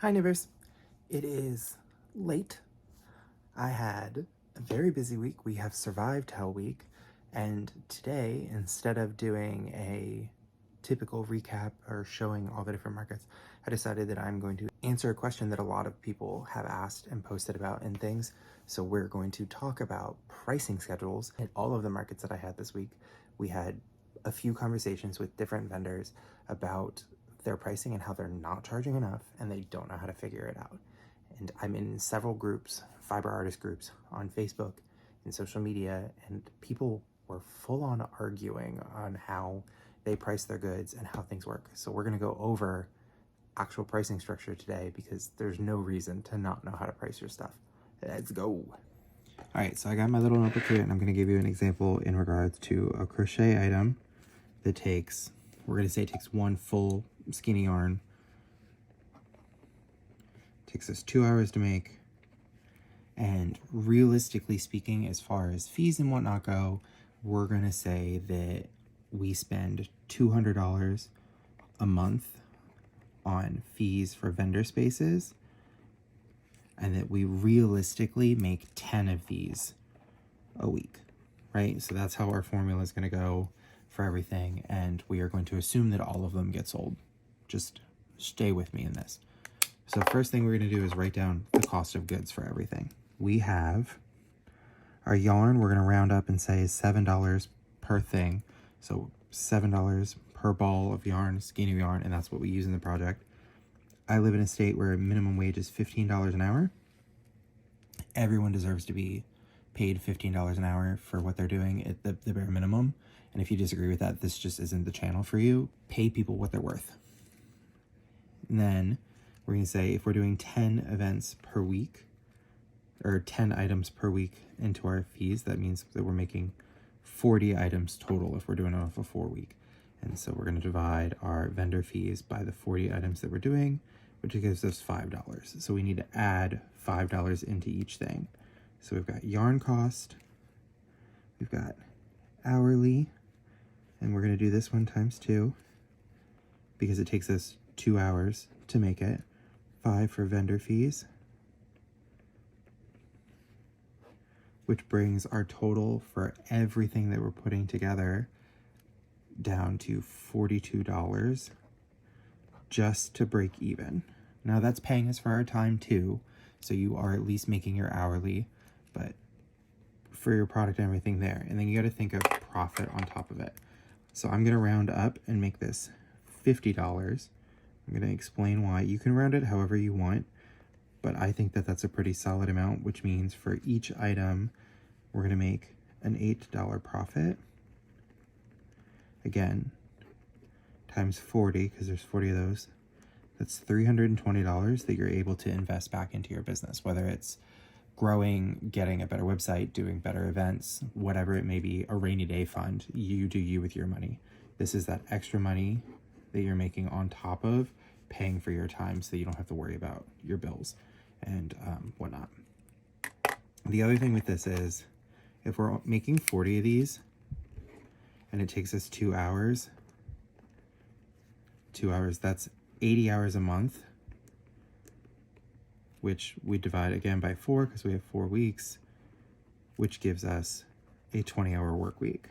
Hi neighbors, it is late. I had a very busy week. We have survived Hell Week, and today, instead of doing a typical recap or showing all the different markets, I decided that I'm going to answer a question that a lot of people have asked and posted about and things. So we're going to talk about pricing schedules at all of the markets that I had this week. We had a few conversations with different vendors about their pricing and how they're not charging enough and they don't know how to figure it out. And I'm in several groups, fiber artist groups on Facebook and social media, and people were full on arguing on how they price their goods and how things work. So we're gonna go over actual pricing structure today because there's no reason to not know how to price your stuff. Let's go. All right, so I got my little notebook here and I'm gonna give you an example in regards to a crochet item that takes, we're gonna say it takes one full skein of yarn. Takes us 2 hours to make. And realistically speaking, as far as fees and whatnot go, we're gonna say that we spend $200 a month on fees for vendor spaces, and that we realistically make 10 of these a week, right? So that's how our formula is gonna go for everything, and we are going to assume that all of them get sold. Just stay with me in this. So first thing we're going to do is write down the cost of goods for everything. We have our yarn, we're going to round up and say is $7 per thing. So $7 per ball of yarn, skein of yarn, and that's what we use in the project. I live in a state where minimum wage is $15 an hour. Everyone deserves to be paid $15 an hour for what they're doing at the bare minimum. And if you disagree with that, this just isn't the channel for you. Pay people what they're worth. And then we're going to say if we're doing 10 events per week, or 10 items per week into our fees, that means that we're making 40 items total if we're doing it off a 4-week. And so we're going to divide our vendor fees by the 40 items that we're doing, which gives us $5. So we need to add $5 into each thing. So we've got yarn cost, we've got hourly, and we're going to do this one times 2 because it takes us 2 hours to make it. 5 for vendor fees, which brings our total for everything that we're putting together down to $42 just to break even. Now that's paying us for our time too, so you are at least making your hourly, but for your product and everything there. And then you got to think of profit on top of it. So I'm going to round up and make this $50. I'm going to explain why. You can round it however you want, but I think that that's a pretty solid amount, which means for each item, we're going to make an $8 profit. Again, times 40, because there's 40 of those. That's $320 that you're able to invest back into your business, whether it's growing, getting a better website, doing better events, whatever it may be, a rainy day fund. You do you with your money. This is that extra money that you're making on top of paying for your time so that you don't have to worry about your bills and whatnot. The other thing with this is if we're making 40 of these and it takes us 2 hours, that's 80 hours a month, which we divide again by 4 because we have 4 weeks, which gives us a 20-hour work week.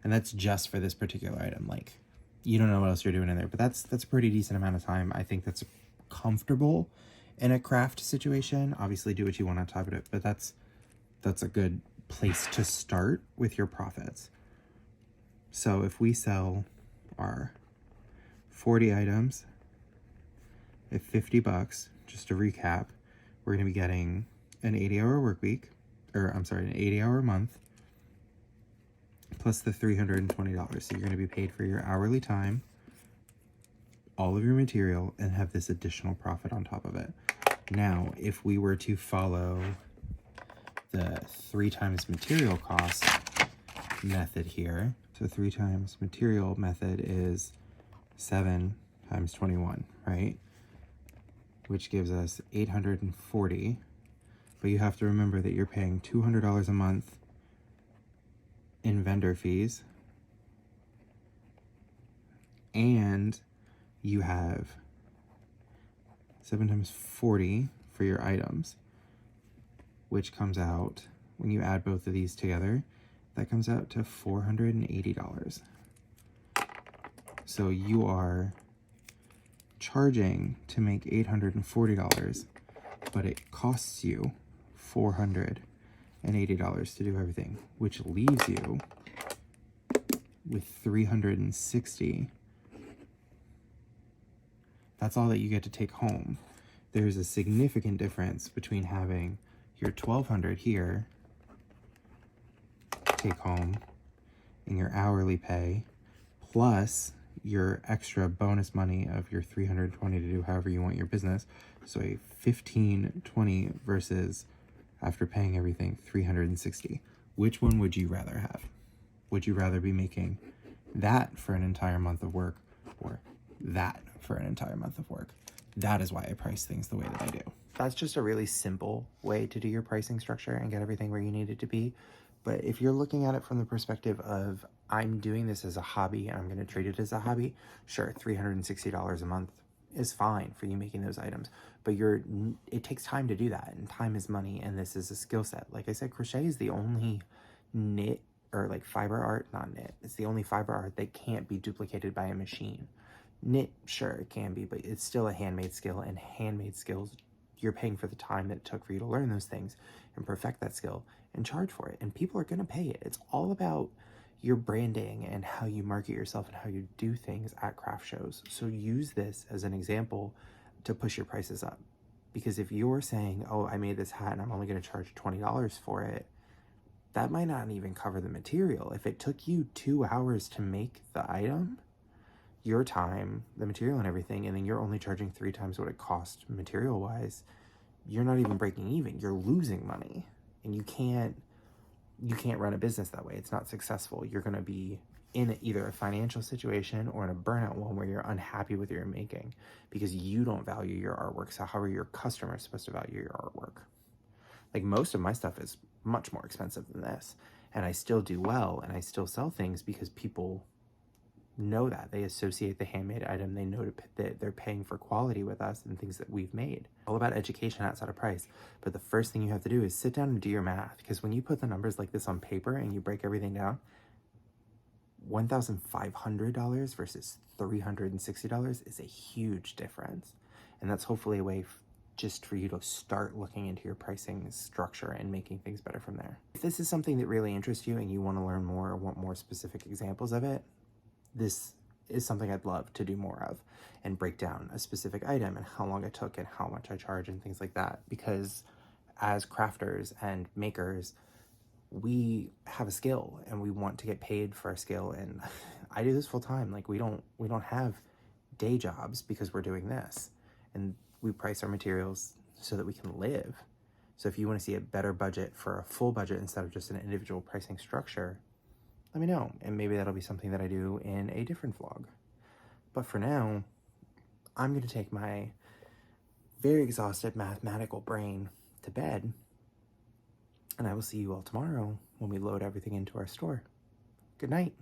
And that's just for this particular item. Like, you don't know what else you're doing in there, but that's a pretty decent amount of time. I think that's comfortable in a craft situation. Obviously do what you want on top of it, but that's a good place to start with your profits. So if we sell our 40 items at $50, just to recap, we're going to be getting an 80-hour work week, or I'm sorry, an 80-hour month, plus the $320. So you're going to be paid for your hourly time, all of your material, and have this additional profit on top of it. Now, if we were to follow the 3 times material cost method here, so 3 times material method is 7 times 21, right? Which gives us 840. But you have to remember that you're paying $200 a month in vendor fees, and you have 7 times 40 for your items, which comes out, when you add both of these together, that comes out to $480. So you are charging to make $840, but it costs you $480 to do everything, which leaves you with $360. That's all that you get to take home. There's a significant difference between having your $1,200 here take home in your hourly pay, plus your extra bonus money of your $320 to do however you want your business. So a $1,520 versus, after paying everything, $360. Which one would you rather have? Would you rather be making that for an entire month of work, or that for an entire month of work? That is why I price things the way that I do. That's just a really simple way to do your pricing structure and get everything where you need it to be. But if you're looking at it from the perspective of, I'm doing this as a hobby and I'm going to treat it as a hobby, sure, $360 a month is fine for you making those items. But it takes time to do that, and time is money, and this is a skill set. Like I said, crochet is the only knit, or like fiber art, not knit. It's the only fiber art that can't be duplicated by a machine. Knit, sure, it can be, but it's still a handmade skill, and handmade skills, you're paying for the time that it took for you to learn those things and perfect that skill and charge for it. And people are going to pay it. It's all about your branding and how you market yourself and how you do things at craft shows. So use this as an example to push your prices up. Because if you're saying, oh, I made this hat and I'm only going to charge $20 for it, that might not even cover the material. If it took you 2 hours to make the item, your time, the material and everything, and then you're only charging 3 times what it cost material-wise, you're not even breaking even. You're losing money. And you can't run a business that way. It's not successful. You're going to be in either a financial situation or in a burnout one where you're unhappy with your making because you don't value your artwork. So how are your customers supposed to value your artwork? Like, most of my stuff is much more expensive than this, and I still do well, and I still sell things because people know that. They associate the handmade item. They know that they're paying for quality with us and things that we've made. All about education outside of price. But the first thing you have to do is sit down and do your math, because when you put the numbers like this on paper and you break everything down, $1,500 versus $360 is a huge difference. And that's hopefully a way just for you to start looking into your pricing structure and making things better from there. If this is something that really interests you and you want to learn more or want more specific examples of it, this is something I'd love to do more of, and break down a specific item and how long it took and how much I charge and things like that. Because as crafters and makers, we have a skill and we want to get paid for our skill. And I do this full time. Like, we don't have day jobs because we're doing this, and we price our materials so that we can live. So if you want to see a better budget for a full budget instead of just an individual pricing structure, let me know, and maybe that'll be something that I do in a different vlog. But for now, I'm going to take my very exhausted mathematical brain to bed, and I will see you all tomorrow when we load everything into our store. Good night.